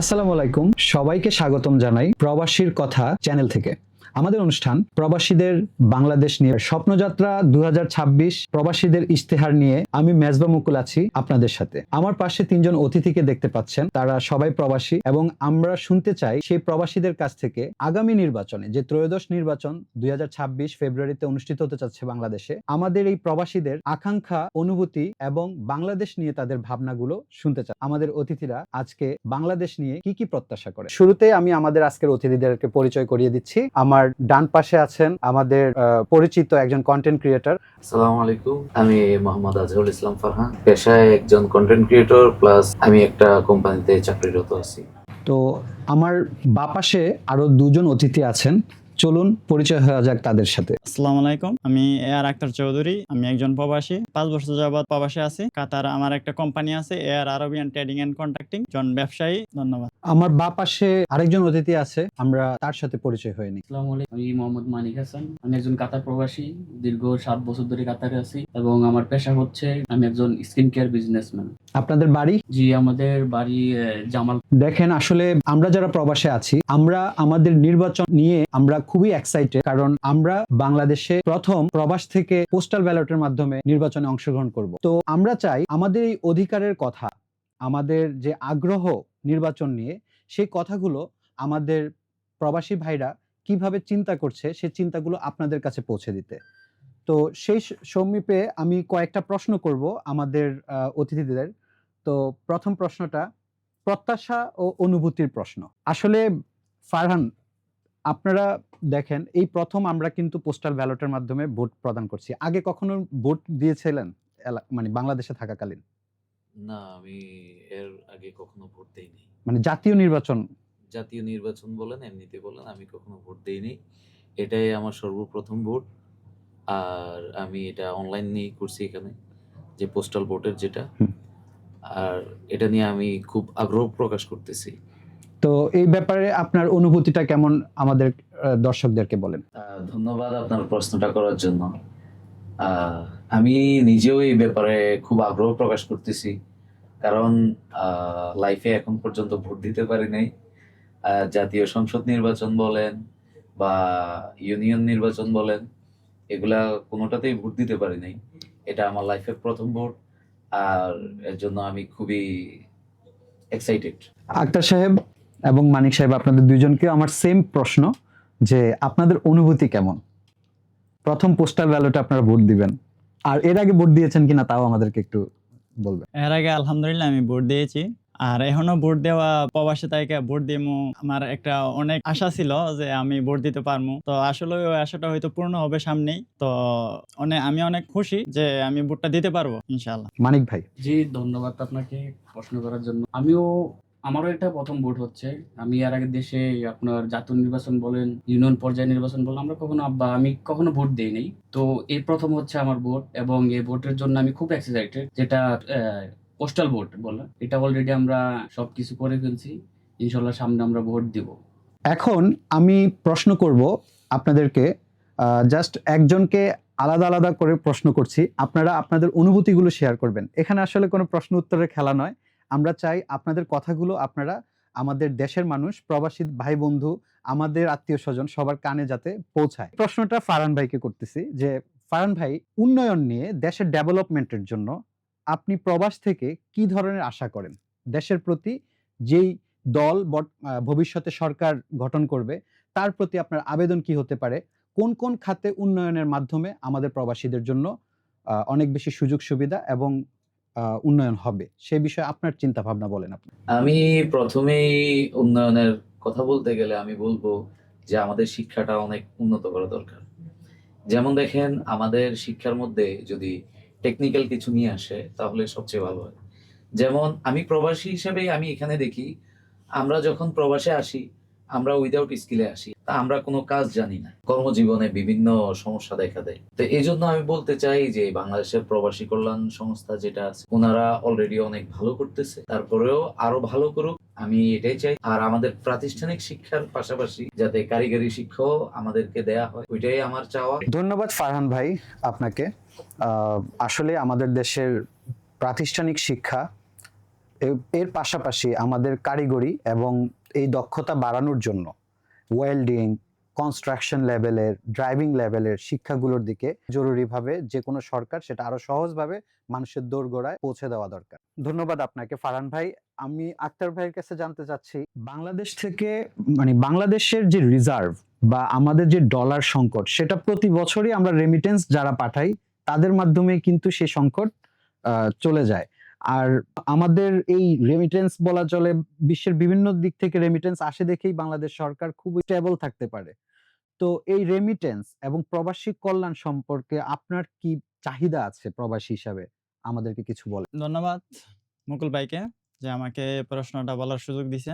আসসালামু আলাইকুম, সবাইকে স্বাগতম জানাই প্রবাসীর কথা চ্যানেল থেকে। আমাদের অনুষ্ঠান প্রবাসীদের বাংলাদেশ নিয়ে স্বপ্নযাত্রা 2026 প্রবাসীদের ইশতেহার নিয়ে আমি মেজবা মুকুল আছি আপনাদের সাথে। আমার পাশে তিনজন অতিথিকে দেখতে পাচ্ছেন, তারা সবাই প্রবাসী এবং আমরা শুনতে চাই সেই প্রবাসীদের কাছ থেকে আগামী নির্বাচনে যে ত্রয়োদশ নির্বাচন 2026 ফেব্রুয়ারিতে অনুষ্ঠিত হতে যাচ্ছে বাংলাদেশে, আমাদের এই প্রবাসীদের আকাঙ্ক্ষা, অনুভূতি এবং বাংলাদেশ নিয়ে তাদের ভাবনাগুলো শুনতে চাই। আমাদের অতিথিরা আজকে বাংলাদেশ নিয়ে কি কি প্রত্যাশা করে। শুরুতে আমি আমাদের আজকের অতিথিদেরকে পরিচয় করিয়ে দিচ্ছি। আমার ডান পাশে আছেন আমাদের পরিচিত একজন কন্টেন্ট ক্রিয়েটর। আসসালামু আলাইকুম, আমি মোহাম্মদ আজহারুল ইসলাম ফারহান। পেশায় একজন কন্টেন্ট ক্রিয়েটর প্লাস আমি একটা কোম্পানিতে চাকরিরত আছি। তো আমার বাঁ পাশে আরো দুজন অতিথি আছেন, চলুন পরিচয় হয়ে যাক তাদের সাথে। আসসালামু আলাইকুম, আমি এআর আক্তার চৌধুরী। আমি একজন প্রবাসী, 5 বছর যাবত প্রবাসে আছি। কাতার আমার একটা কোম্পানি আছে, AR Arabian trading and contracting, জন ব্যবসায়ী। ধন্যবাদ। আমার বাঁ পাশে আরেকজন অতিথি আছে, আমরা তার সাথে পরিচয় হয়ে নিই। আসসালামু আলাইকুম, আমি মোহাম্মদ মানিক হাসান। আমি একজন কাতার প্রবাসী, দীর্ঘ 7 বছর ধরে কাতারে আছি এবং আমার পেশা হচ্ছে আমি একজন স্কিন কেয়ার বিজনেসম্যান। আপনাদের বাড়ি? জি, আমাদের বাড়ি জামাল। দেখেন, আসলে আমরা যারা প্রবাসে আছি, আমরা আমাদের নির্বাচন নিয়ে আমরা খুবই এক্সাইটেড, কারণ আমরা বাংলাদেশে প্রথম প্রবাস থেকে পোস্টাল ব্যালটের মাধ্যমে নির্বাচনে অংশগ্রহণ করব। তো আমরা চাই আমাদের এই অধিকারের কথা, আমাদের যে আগ্রহ নির্বাচন নিয়ে, সেই কথাগুলো আমাদের প্রবাসী ভাইরা কিভাবে চিন্তা করছে সেই চিন্তাগুলো আপনাদের কাছে পৌঁছে দিতে। তো সেই সমীপে আমি কয়েকটা প্রশ্ন করব আমাদের অতিথিদের। তো প্রথম প্রশ্নটা প্রত্যাশা ও অনুভূতির প্রশ্ন। আসলে ফারহান, আপনারা দেখেন, এই প্রথম আমরা কিন্তু পোস্টাল ব্যালটের মাধ্যমে ভোট প্রদান করছি। আগে কখনো ভোট দিয়েছিলেন মানে বাংলাদেশে থাকাকালীন? না, আমি এর আগে কখনো ভোট দেইনি। মানে জাতীয় নির্বাচন? জাতীয় নির্বাচন বলেন, এমনিতে বলেন, আমি কখনো ভোট দেইনি। এটাই আমার সর্বপ্রথম ভোট। আর আমি এটা অনলাইন নিয়ে করছি এখানে, যে পোস্টাল ভোটের যেটা। আর এটা নিয়ে আমি খুব আগ্রহ প্রকাশ করতেছি। তো এই ব্যাপারে আপনার অনুভূতিটা কেমন আমাদের দর্শকদেরকে বলেন। ধন্যবাদ আপনার প্রশ্নটা করার জন্য। আমি নিজেও এই ব্যাপারে খুব আগ্রহ প্রকাশ করতেছি, কারণ লাইফে এখন পর্যন্ত ভোট দিতে পারি নাই। জাতীয় সংসদ নির্বাচন বলেন বা ইউনিয়ন নির্বাচন বলেন, এগুলা কোনোটাতেই ভোট দিতে পারি নাই। এটা আমার লাইফের প্রথম ভোট, আর এর জন্য আমি খুবই এক্সাইটেড। আক্তার সাহেব এবং মানিক সাহেব, আপনাদের দুইজনকে আমার সেম প্রশ্ন, যে আপনাদের অনুভূতি কেমন? প্রথম পোস্টাল ব্যালটে আপনারা ভোট দিবেন, আর এর আগে ভোট দিয়েছেন কিনা তাও আমাদেরকে একটু বলবেন। এর আগে আলহামদুলিল্লাহ আমি ভোট দিয়েছি, আর এখনো ভোট দেওয়া, প্রবাসী তাইকে ভোট দিমু। আমার একটা অনেক আশা ছিল যে আমি ভোট দিতে পারবো, তো আসলে ওই আশাটা হয়তো পূর্ণ হবে সামনেই। তো আমি অনেক খুশি যে আমি ভোটটা দিতে পারবো ইনশাআল্লাহ। মানিক ভাই? জি, ধন্যবাদ আপনাকে প্রশ্ন করার জন্য। আমারও এটা প্রথম ভোট হচ্ছে। আমি এর আগে দেশে আপনার জাতীয় নির্বাচন বলেন, ইউনিয়ন পর্যায়ে নির্বাচন বলেন, আমি কখনো ভোট দেইনি। তো এই প্রথম হচ্ছে আমার ভোট, এবং এই ভোটের জন্য আমি খুব এক্সাইটেড। যেটা পোস্টাল ভোট বলে, এটা অলরেডি আমরা সবকিছু করে ফেলছি। ইনশাল্লাহ সামনে আমরা ভোট দিব। এখন আমি প্রশ্ন করব আপনাদেরকে, জাস্ট একজনকে আলাদা আলাদা করে প্রশ্ন করছি, আপনারা আপনাদের অনুভূতিগুলো শেয়ার করবেন। এখানে আসলে কোনো প্রশ্ন উত্তরের খেলা নয়। আমরা চাই আপনাদের কথাগুলো আপনারা আমাদের দেশের মানুষ, প্রবাসী ভাই বন্ধু, আমাদের আত্মীয় স্বজন সবার কানে যাতে পৌঁছায়। প্রশ্নটা ফারহান ভাইকে করতেছি, যে ফারহান ভাই, উন্নয়ন নিয়ে, দেশের ডেভেলপমেন্টের জন্য আপনি প্রবাস থেকে কি ধরনের আশা করেন? দেশের প্রতি যেই দল ভবিষ্যতে সরকার গঠন করবে, তার প্রতি আপনার আবেদন কি হতে পারে? কোন কোন খাতে উন্নয়নের মাধ্যমে আমাদের প্রবাসীদের জন্য অনেক বেশি সুযোগ সুবিধা এবং উন্নয়ন হবে, সে বিষয়ে আপনার চিন্তা ভাবনা বলেন আপনি। আমি প্রথমেই উন্নয়নের কথা বলতে গেলে আমি বলবো যে আমাদের শিক্ষাটা অনেক উন্নত করা দরকার। যেমন দেখেন, আমাদের শিক্ষার মধ্যে যদি টেকনিক্যাল কিছু নিয়ে আসে তাহলে সবচেয়ে ভালো হয়। যেমন আমি প্রবাসী হিসেবে আমি এখানে দেখি, আমরা যখন প্রবাসে আসি আমরা উইদাউট স্কিলে আসি, তা আমরা কোনো কাজ জানি না, কর্মজীবনে বিভিন্ন সমস্যা দেখা দেয়। তো এই জন্য আমি বলতে চাই যে বাংলাদেশের প্রবাসী কল্যাণ সংস্থা যেটা আছে, ওনারা অলরেডি অনেক ভালো করতেছে, তারপরেও আরো ভালো করুক, আমি এটাই চাই। আর আমাদের প্রাতিষ্ঠানিক শিক্ষার পাশাপাশি যাতে কারিগরি শিক্ষাও আমাদেরকে দেয়া হয়, ওইটাই আমার চাওয়া। ধন্যবাদ ফারহান ভাই আপনাকে। আসলে আমাদের দেশের প্রাতিষ্ঠানিক শিক্ষা এর পাশাপাশি আমাদের কারিগরি এবং এই দক্ষতা বাড়ানোর জন্য ওয়েল্ডিং, কনস্ট্রাকশন লেভেলের, ড্রাইভিং লেভেলের শিক্ষাগুলোর দিকে জরুরিভাবে যে কোনো সরকার সেটা আরো সহজভাবে মানুষের দোরগোড়ায় পৌঁছে দেওয়া দরকার। ধন্যবাদ আপনাকে ফারহান ভাই। আমি আক্তার ভাইয়ের কাছে জানতে চাচ্ছি, বাংলাদেশ থেকে মানে বাংলাদেশের যে রিজার্ভ বা আমাদের যে ডলার সংকট, সেটা প্রতি বছরই আমরা রেমিটেন্স যারা পাঠাই তাদের মাধ্যমে কিন্তু সেই সংকট চলে যায়। আর আমাদের এই রেমিটেন্স বলা চলে বিশ্বের বিভিন্ন দিক থেকে রেমিটেন্স আসে দেখেই বাংলাদেশ সরকার খুব স্টেবল থাকতে পারে। তো এই রেমিটেন্স এবং প্রবাসী কল্যাণ সম্পর্কে আপনার কি চাহিদা আছে প্রবাসী হিসাবে, আমাদেরকে কিছু বলেন। ধন্যবাদ মুকুল ভাইকে যে আমাকে এই প্রশ্নটা বলার সুযোগ দিছে।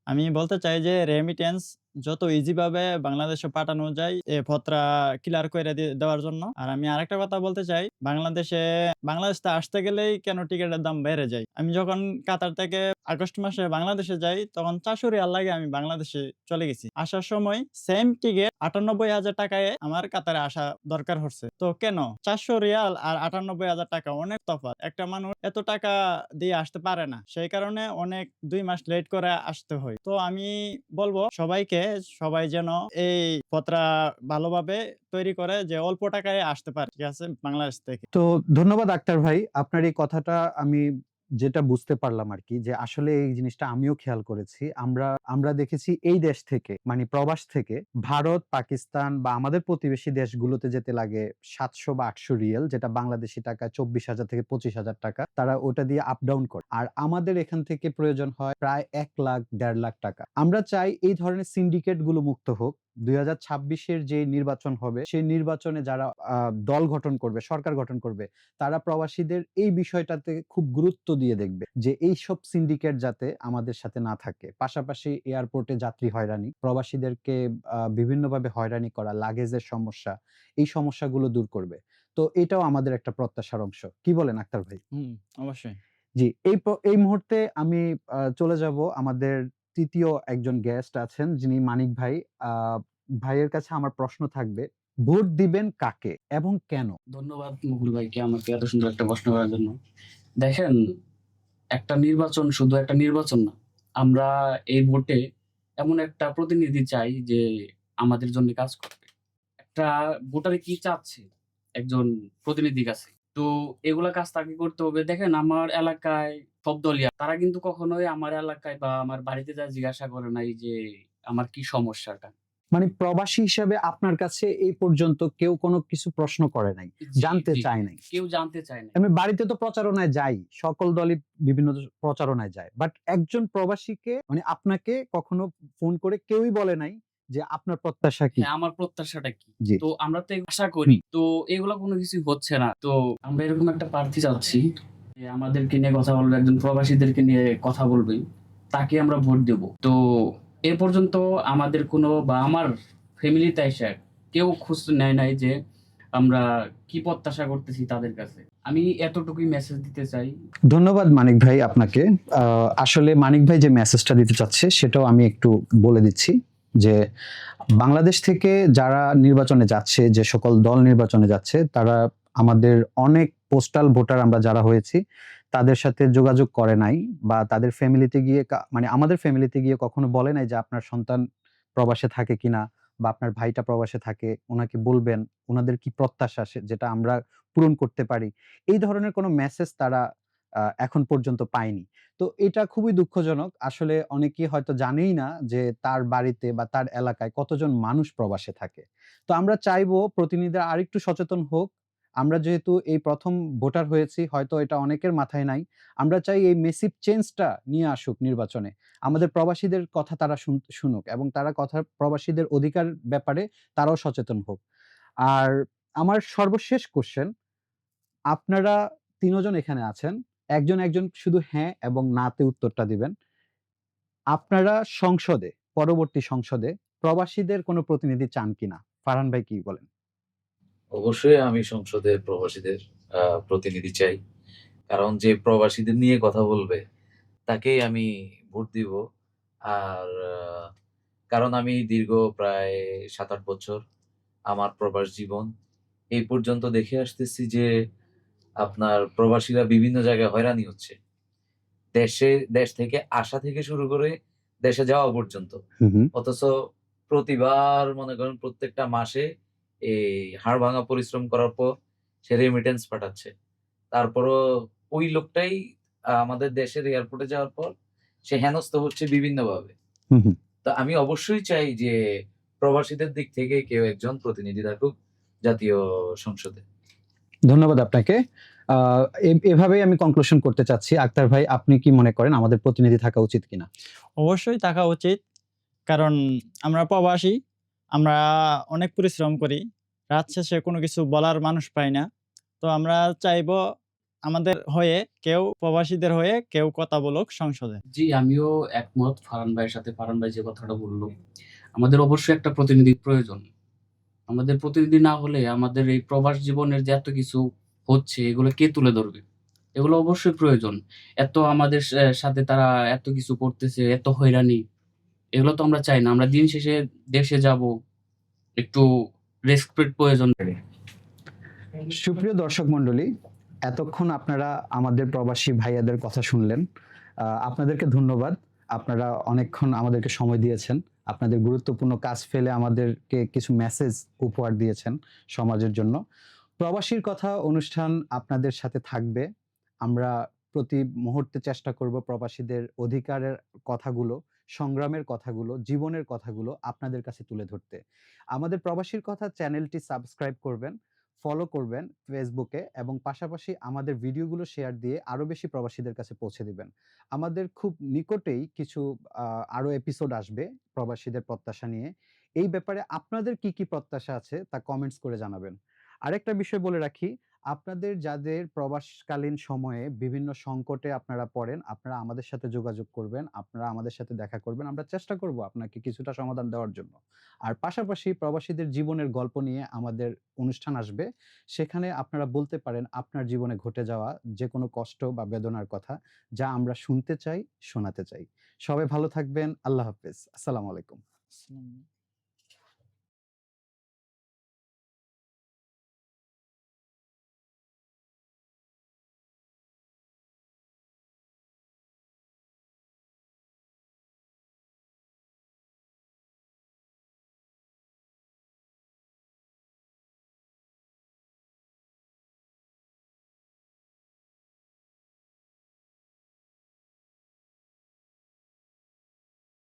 আমি বলতে চাই যে রেমিটেন্স যত ইজি ভাবে বাংলাদেশে পাঠানো যায় এ পত্রা ক্লিয়ার করে দেওয়ার জন্য। আর আমি আরেকটা কথা বলতে চাই, বাংলাদেশে আসতে গেলেই কেন টিকিটের দাম বেড়ে যায়। আমি যখন কাতার থেকে আগস্ট মাসে বাংলাদেশে যাই তখন 400 রিয়াল লাগে আমি বাংলাদেশে চলে গেছি। আসার সময় সেম টিকিট 98,000 টাকায় আমার কাতারে আসা দরকার হচ্ছে। তো কেন 400 রিয়াল আর 98,000 টাকা অনেক তফাৎ। একটা মানুষ এত টাকা দিয়ে আসতে পারে না, সেই কারণে অনেক 2 মাস লেট করে আসতে হয়। তো আমি বলবো সবাই যেন এই পত্রা ভালোভাবে তৈরি করে যে অল্প টাকায় আসতে পারে, ঠিক আছে, বাংলাদেশ থেকে। তো ধন্যবাদ আক্তার ভাই, আপনার এই কথাটা আমি যেটা বুঝতে পারলাম আর কি, যে আসলে এই জিনিসটা আমিও খেয়াল করেছি। আমরা দেখেছি এই দেশ থেকে মানে প্রবাস থেকে ভারত, পাকিস্তান বা আমাদের প্রতিবেশী দেশগুলোতে যেতে লাগে 700 বা 800 রিয়েল, যেটা বাংলাদেশি টাকা 24,000 থেকে 25,000 টাকা। তারা ওটা দিয়ে আপ ডাউন করে। আর আমাদের এখান থেকে প্রয়োজন হয় প্রায় 1 লাখ 1.5 লাখ টাকা। আমরা চাই এই ধরনের সিন্ডিকেট গুলো মুক্ত হোক। 2026-এর যে নির্বাচন হবে সেই নির্বাচনে যারা দল গঠন করবে, সরকার গঠন করবে, তারা প্রবাসীদের এই বিষয়টাতে খুব গুরুত্ব দিয়ে দেখবে যে এই সব সিন্ডিকেট যাতে আমাদের সাথে না থাকে। পাশাপাশি এয়ারপোর্টে যাত্রী হয়রানি, প্রবাসীদেরকে বিভিন্নভাবে হয়রানি করা, লাগেজের সমস্যা, এই সমস্যাগুলো দূর করবে। তো এটাও আমাদের একটা প্রত্যাশার অংশ। কি বলেন আক্তার ভাই? অবশ্যই। জি, এই মুহূর্তে আমি চলে যাব আমাদের তৃতীয় একজন গেস্ট আছেন যিনি মানিক ভাই। ভাইয়ের কাছে আমার প্রশ্ন থাকবে, ভোট দিবেন কাকে এবং কেন? ধন্যবাদ মুকুল ভাইকে আমাকে এত সুন্দর একটা প্রশ্ন করার জন্য। দেখেন, একটা নির্বাচন শুধু একটা নির্বাচন না। আমরা এই ভোটে এমন একটা প্রতিনিধি চাই যে আমাদের জন্য কাজ করবে। একটা ভোটারে কি চাচ্ছে একজন প্রতিনিধির কাছে, তো এগুলা কাজ তাকে করতে হবে। দেখেন, আমার এলাকায় সব দলই তারা কিন্তু কখনোই আমার এলাকায় বা আমার বাড়িতে যা জিজ্ঞাসা করে নাই যে আমার কি সমস্যাটা। মানে প্রবাসী হিসাবে আপনার কাছে এই পর্যন্ত কেউ কোনো কিছু প্রশ্ন করে নাই, জানতে চায় নাই। কেউ জানতে চায় না। আমি বাড়িতে তো প্রচারণায় যাই, সকল দলই বিভিন্ন প্রচারণায় যায়, বাট একজন প্রবাসীকে মানে আপনাকে কখনো ফোন করে কেউই বলে নাই যে আপনার প্রত্যাশা কি। হ্যাঁ, আমার প্রত্যাশাটা কি? জি, তো আমরা তো আশা করি। তো এগুলা কোনো কিছুই হচ্ছে না। তো আমরা এরকম একটা প্রার্থী চাচ্ছি যে আমাদেরকে নিয়ে কথা বলবে, একজন প্রবাসীদেরকে নিয়ে কথা বলবে। তাকে আমরা ভোট দেব। তো এ পর্যন্ত আমাদের কোনো বা আমার ফ্যামিলিতে এসে কেউ খোঁজ নেয় নাই যে আমরা কি প্রত্যাশা করতেছি তাদের কাছে। আমি এতটুকুই মেসেজ দিতে চাই। ধন্যবাদ মানিক ভাই আপনাকে। আসলে মানিক ভাই যে মেসেজটা দিতে চাচ্ছে সেটাও আমি একটু বলে দিচ্ছি, যে বাংলাদেশ থেকে যারা নির্বাচনে যাচ্ছে, যে সকল দল নির্বাচনে যাচ্ছে, তারা আমাদের অনেক পোস্টাল ভোটার আমরা যারা হয়েছি তাদের সাথে যোগাযোগ করে নাই, বা তাদের ফ্যামিলিতে গিয়ে মানে আমাদের ফ্যামিলিতে গিয়ে কখনো বলে নাই যে আপনার সন্তান প্রবাসে থাকে কিনা বা আপনার ভাইটা প্রবাসে থাকে, ওনাকে বলবেন, ওনাদের কি প্রত্যাশা যেটা আমরা পূরণ করতে পারি। এই ধরনের কোনো মেসেজ তারা এখন পর্যন্ত পায়নি। তো এটা খুবই দুঃখজনক। আসলে অনেকেই হয়তো জানেই না যে তার বাড়িতে বা তার এলাকায় কতজন মানুষ প্রবাসে থাকে। তো আমরা চাইবো প্রতিনিধিরা আরেকটু সচেতন হোক। আমরা যেহেতু এই ১ম ভোটার হয়েছি, হয়তো এটা অনেকের মাথায় নাই। আমরা চাই এই মেসিভ চেঞ্জটা নিয়ে আসুক নির্বাচনে। আমাদের প্রবাসীদের কথা তারা শুনুক এবং তারা প্রবাসীদের অধিকার ব্যাপারে তারাও সচেতন হোক। আর আমার সর্বশেষ কোয়েশ্চেন, আপনারা ৩ জন এখানে আছেন। একজন শুধু হ্যাঁ এবং না তে উত্তরটা দিবেন। আপনারা পরবর্তী সংসদে প্রবাসীদের কোনো প্রতিনিধি চান কিনা? ফারহান ভাই কি বলেন? অবশ্যই আমি সংসদে প্রবাসীদের প্রতিনিধি চাই। কারণ যে প্রবাসীদের নিয়ে কথা বলবে তাকেই আমি ভোট দিব। আর কারণ আমি দীর্ঘ প্রায় ৭-৮ বছর আমার প্রবাস জীবন এই পর্যন্ত দেখে আসতেছি যে আপনার প্রবাসীরা বিভিন্ন জায়গায় হয়রানি হচ্ছে। দেশ থেকে আসা থেকে শুরু করে দেশে যাওয়া পর্যন্ত। হুম হুম। অথচ প্রতিবার মনে করেন প্রত্যেকটা মাসে এই হাড়ভাঙা পরিশ্রম করার পর সে রেমিটেন্স পাঠাচ্ছে। তারপরও ওই লোকটাই আমাদের দেশের এয়ারপোর্টে যাওয়ার পর সে হেনস্থা হচ্ছে বিভিন্নভাবে। হুম হুম। তো আমি অবশ্যই চাই যে প্রবাসীদের দিক থেকে কেউ একজন প্রতিনিধি থাকুক জাতীয় সংসদে। ধন্যবাদ আপনাকে। এভাবেই আমি কনক্লুশন করতে চাচ্ছি। আক্তার ভাই, আপনি কি মনে করেন আমাদের প্রতিনিধি থাকা উচিত কিনা? অবশ্যই থাকা উচিত। কারণ আমরা প্রবাসী, আমরা অনেক পরিশ্রম করি। রাত শেষে কোনো কিছু বলার মানুষ পাই না। তো আমরা চাইবো আমাদের হয়ে কেউ, প্রবাসীদের হয়ে কেউ কথা বলুক সংসদে। জি, আমিও একমত ফারহান ভাইয়ের সাথে। ফারহান ভাই যে কথাটা বলল, আমাদের অবশ্যই একটা প্রতিনিধির প্রয়োজন। আমাদের প্রতিনিধি না হলে আমাদের এই প্রবাস জীবনের যে এত কিছু হচ্ছে এগুলো কে তুলে ধরবে? এগুলো অবশ্যই প্রয়োজন। এত আমাদের সাথে তারা এত কিছু করতেছে, এত হয়রানি। এগুলো তো আমরা চাই না। আমরা দিন শেষে দেশে যাবো, একটু রেসপেক্ট প্রয়োজন। সুপ্রিয় দর্শক মণ্ডলী, এতক্ষণ আপনারা আমাদের প্রবাসী ভাইয়াদের কথা শুনলেন। আপনাদেরকে ধন্যবাদ। আপনারা অনেকক্ষণ আমাদেরকে সময় দিয়েছেন। আপনাদের গুরুত্বপূর্ণ কাজ ফেলে আমাদেরকে কিছু মেসেজ উপহার দিয়েছেন সমাজের জন্য। প্রবাসীর কথা অনুষ্ঠান আপনাদের সাথে থাকবে। আমরা প্রতি মুহূর্তে চেষ্টা করব প্রবাসীদের অধিকারের কথাগুলো, সংগ্রামের কথাগুলো, জীবনের কথাগুলো আপনাদের কাছে তুলে ধরতে। আমাদের প্রবাসীর কথা চ্যানেলটি সাবস্ক্রাইব করবেন, ফলো করবেন ফেসবুকে, এবং পাশাপাশি আমাদের ভিডিওগুলো শেয়ার দিয়ে আরো বেশি প্রবাসীদের কাছে পৌঁছে দিবেন। আমাদের খুব নিকটেই কিছু আরো এপিসোড আসবে প্রবাসীদের প্রত্যাশা নিয়ে। এই ব্যাপারে আপনাদের কি কি প্রত্যাশা আছে তা কমেন্টস করে জানাবেন। আরেকটা বিষয় বলে রাখি, আপনাদের যাদের প্রবাসকালীন সময়ে বিভিন্ন সংকটে আপনারা পড়েন, আপনারা আমাদের সাথে যোগাযোগ করবেন, আপনারা আমাদের সাথে দেখা করবেন। আমরা চেষ্টা করব আপনাকে কিছুটা সমাধান দেওয়ার জন্য। আর পাশাপাশি প্রবাসীদের জীবনের গল্প নিয়ে আমাদের অনুষ্ঠান আসবে। সেখানে আপনারা বলতে পারেন আপনার জীবনে ঘটে যাওয়া যেকোনো কষ্ট বা বেদনার কথা, যা আমরা শুনতে চাই, শোনাতে চাই। সবাই ভালো থাকবেন। আল্লাহ হাফেজ। আসসালামু আলাইকুম। আসসালামু